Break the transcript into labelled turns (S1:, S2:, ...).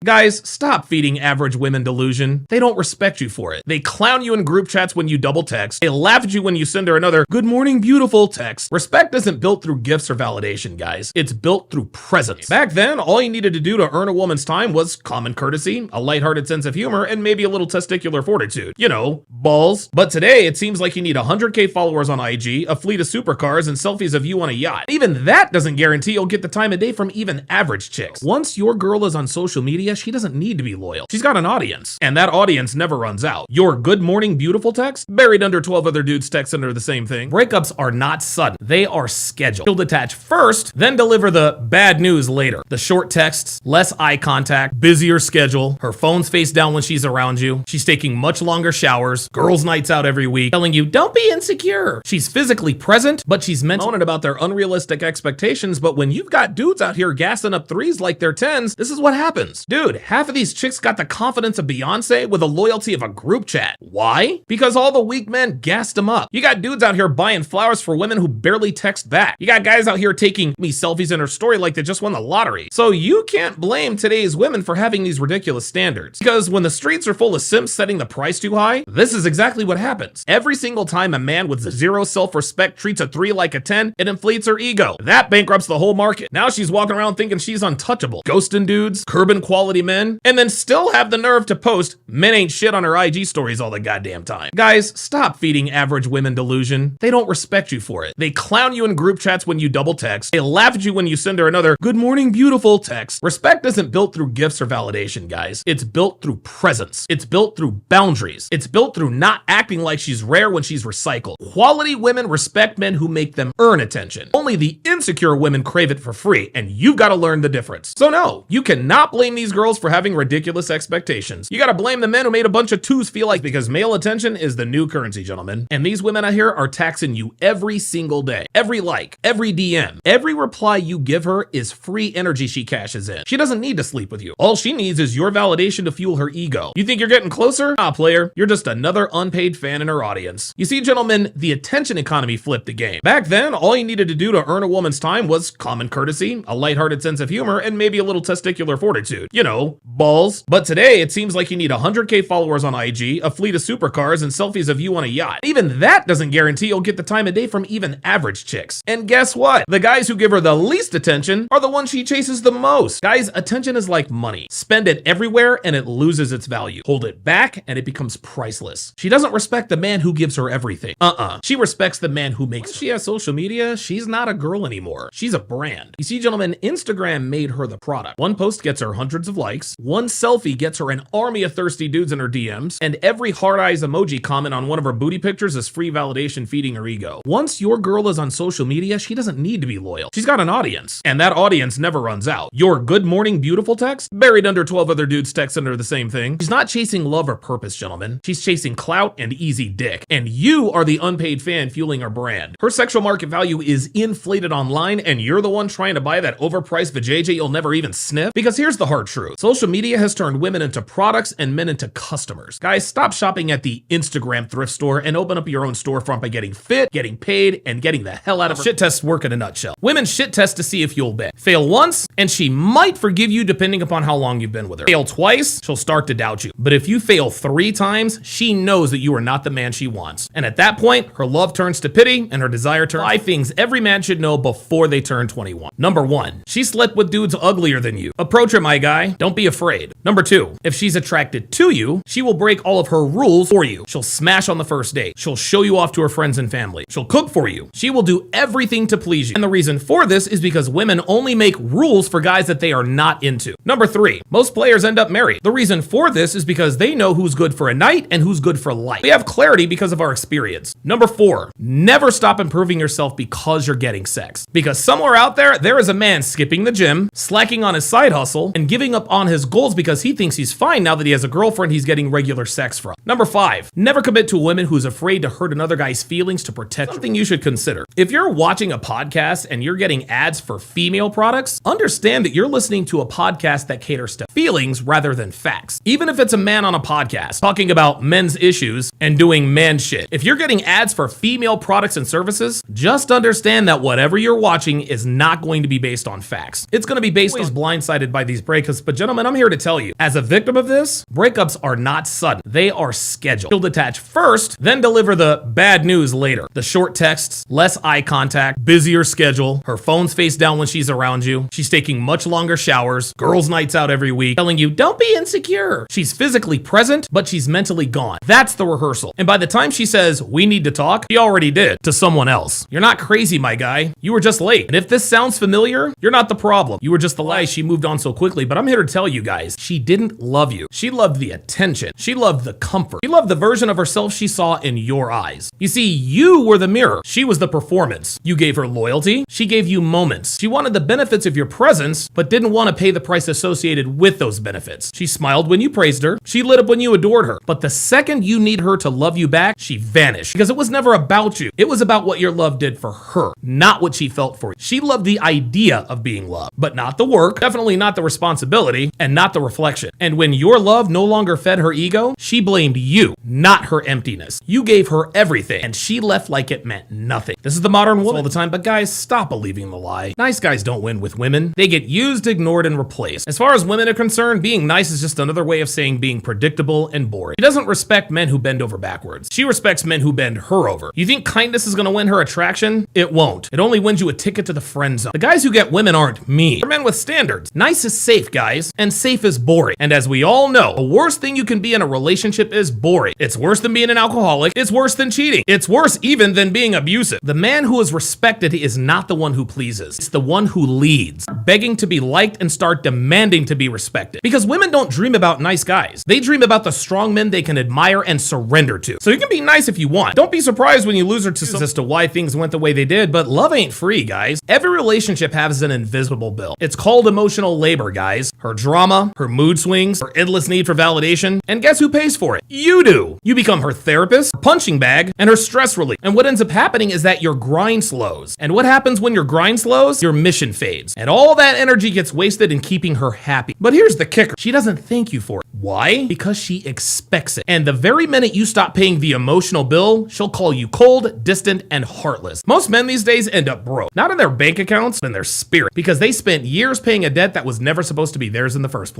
S1: Guys, stop feeding average women delusion. They don't respect you for it. They clown you in group chats when you double text. They laugh at you when you send her another "good morning beautiful" text. Respect isn't built through gifts or validation, guys. It's built through presence. Back then, all you needed to do to earn a woman's time was common courtesy, a lighthearted sense of humor, and maybe a little testicular fortitude. You know, balls. But today, it seems like you need 100K followers on IG, a fleet of supercars, and selfies of you on a yacht. Even that doesn't guarantee you'll get the time of day from even average chicks. Once your girl is on social media, she doesn't need to be loyal. She's got an audience, and that audience never runs out. Your "good morning beautiful" text, buried under 12 other dudes texting under the same thing. Breakups are not sudden. They are scheduled. She'll detach first, then deliver the bad news later. The short texts, less eye contact, busier schedule, her phone's face down when she's around you. She's taking much longer showers, girls' nights out every week, telling you, don't be insecure. She's physically present, but she's moaning about their unrealistic expectations. But when you've got dudes out here gassing up threes like they're tens, this is what happens. Dude, half of these chicks got the confidence of Beyonce with the loyalty of a group chat. Why? Because all the weak men gassed them up. You got dudes out here buying flowers for women who barely text back. You got guys out here taking me selfies in her story like they just won the lottery. So you can't blame today's women for having these ridiculous standards. Because when the streets are full of simps setting the price too high, this is exactly what happens. Every single time a man with zero self-respect treats a 3 like a 10, it inflates her ego. That bankrupts the whole market. Now she's walking around thinking she's untouchable, ghosting dudes, curbing quality men, and then still have the nerve to post "men ain't shit" on her IG stories all the goddamn time. Guys, stop feeding average women delusion. They don't respect you for it. They clown you in group chats when you double text. They laugh at you when you send her another "good morning beautiful" text. Respect isn't built through gifts or validation, guys. It's built through presence. It's built through boundaries. It's built through not acting like she's rare when she's recycled. Quality women respect men who make them earn attention. Only the insecure women crave it for free, and you've got to learn the difference. So no, you cannot blame these girls for having ridiculous expectations. You got to blame the men who made a bunch of twos feel like, because male attention is the new currency, gentlemen. And these women out here are taxing you every single day. Every like, every DM, every reply you give her is free energy she cashes in. She doesn't need to sleep with you. All she needs is your validation to fuel her ego. You think you're getting closer? Ah, player, you're just another unpaid fan in her audience. You see, gentlemen, the attention economy flipped the game. Back then, all you needed to do to earn a woman's time was common courtesy, a lighthearted sense of humor, and maybe a little testicular fortitude. You know, balls. But today, it seems like you need 100K followers on IG, a fleet of supercars, and selfies of you on a yacht. Even that doesn't guarantee you'll get the time of day from even average chicks. And guess what? The guys who give her the least attention are the ones she chases the most. Guys, attention is like money. Spend it everywhere and it loses its value. Hold it back and it becomes priceless. She doesn't respect the man who gives her everything. She respects the man who makes her. Once she has social media, she's not a girl anymore. She's a brand. You see, gentlemen, Instagram made her the product. One post gets her hundreds of likes, one selfie gets her an army of thirsty dudes in her DMs, and every heart eyes emoji comment on one of her booty pictures is free validation feeding her ego. Once your girl is on social media, she doesn't need to be loyal. She's got an audience, and that audience never runs out. Your "good morning beautiful" text, buried under 12 other dudes texting under the same thing. She's not chasing love or purpose, gentlemen. She's chasing clout and easy dick. And you are the unpaid fan fueling her brand. Her sexual market value is inflated online, and you're the one trying to buy that overpriced vajayjay you'll never even sniff. Because here's the hard truth. Social media has turned women into products and men into customers. Guys, stop shopping at the Instagram thrift store and open up your own storefront by getting fit, getting paid, and getting the hell out of her. Shit tests work in a nutshell. Women shit test to see if you'll bet. Fail once, and she might forgive you depending upon how long you've been with her. Fail twice, she'll start to doubt you. But if you fail 3 times, she knows that you are not the man she wants. And at that point, her love turns to pity and her desire turns 5 things every man should know before they turn 21. Number 1, she slept with dudes uglier than you. Approach her, my guy. Don't be afraid. Number 2, if she's attracted to you, she will break all of her rules for you. She'll smash on the first date. She'll show you off to her friends and family. She'll cook for you. She will do everything to please you. And the reason for this is because women only make rules for guys that they are not into. Number 3, most players end up married. The reason for this is because they know who's good for a night and who's good for life. We have clarity because of our experience. Number 4, never stop improving yourself because you're getting sex. Because somewhere out there is a man skipping the gym, slacking on his side hustle, and giving up on his goals because he thinks he's fine now that he has a girlfriend he's getting regular sex from. Number 5, never commit to a woman who's afraid to hurt another guy's feelings to protect something you should consider. If you're watching a podcast and you're getting ads for female products, understand that you're listening to a podcast that caters to feelings rather than facts. Even if it's a man on a podcast talking about men's issues and doing man shit. If you're getting ads for female products and services, just understand that whatever you're watching is not going to be based on facts. It's going to be based on blindsided by these breakups, but gentlemen, I'm here to tell you, as a victim of this, breakups are not sudden. They are scheduled. She'll detach first, then deliver the bad news later. The short texts, less eye contact, busier schedule, her phone's face down when she's around you. She's taking much longer showers, girls' nights out every week, telling you, don't be insecure. She's physically present, but she's mentally gone. That's the rehearsal. And by the time she says, we need to talk, she already did to someone else. You're not crazy, my guy. You were just late. And if this sounds familiar, you're not the problem. You were just the lie. She moved on so quickly. But I'm here to tell you guys, she didn't love you. She loved the attention. She loved the comfort. She loved the version of herself she saw in your eyes. You see, you were the mirror. She was the performance. You gave her loyalty. She gave you moments. She wanted the benefits of your presence, but didn't want to pay the price associated with those benefits. She smiled when you praised her. She lit up when you adored her. But the second you need her to love you back, she vanished. Because it was never about you. It was about what your love did for her, not what she felt for you. She loved the idea of being loved, but not the work, definitely not the responsibility, and not the reflection. And when your love no longer fed her ego, she blamed you, not her emptiness. You gave her everything, and she left like it meant nothing. This is the modern woman all the time, but guys, stop believing the lie. Nice guys don't win with women. They get used, ignored, and replaced. As far as women are concerned, being nice is just another way of saying being predictable and boring. She doesn't respect men who bend over backwards. She respects men who bend her over. You think kindness is gonna win her attraction? It won't. It only wins you a ticket to the friend zone. The guys who get women aren't mean. They're men with standards. Nice is safe, guys, and safe is boring. And as we all know, the worst thing you can be in a relationship is boring. It's worse than being an alcoholic. It's worse than cheating. It's worse even than being abusive. The man who is respected is not the one who pleases. It's the one who leads, begging to be liked and start demanding to be respected. Because women don't dream about nice guys. They dream about the strong men they can admire and surrender to. So you can be nice if you want. Don't be surprised when you lose her to as to why things went the way they did, but love ain't free, guys. Every relationship has an invisible bill. It's called emotional labor, guys. Her drama, her mood swings, her endless need for validation, and guess who pays for it? You do. You become her therapist, her punching bag, and her stress relief. And what ends up happening is that your grind slows. And what happens when your grind slows? Your mission fades. And all that energy gets wasted in keeping her happy. But here's the kicker. She doesn't thank you for it. Why? Because she expects it. And the very minute you stop paying the emotional bill, she'll call you cold, distant, and heartless. Most men these days end up broke. Not in their bank accounts, but in their spirit. Because they spent years paying a debt that was never supposed to be theirs in the first place.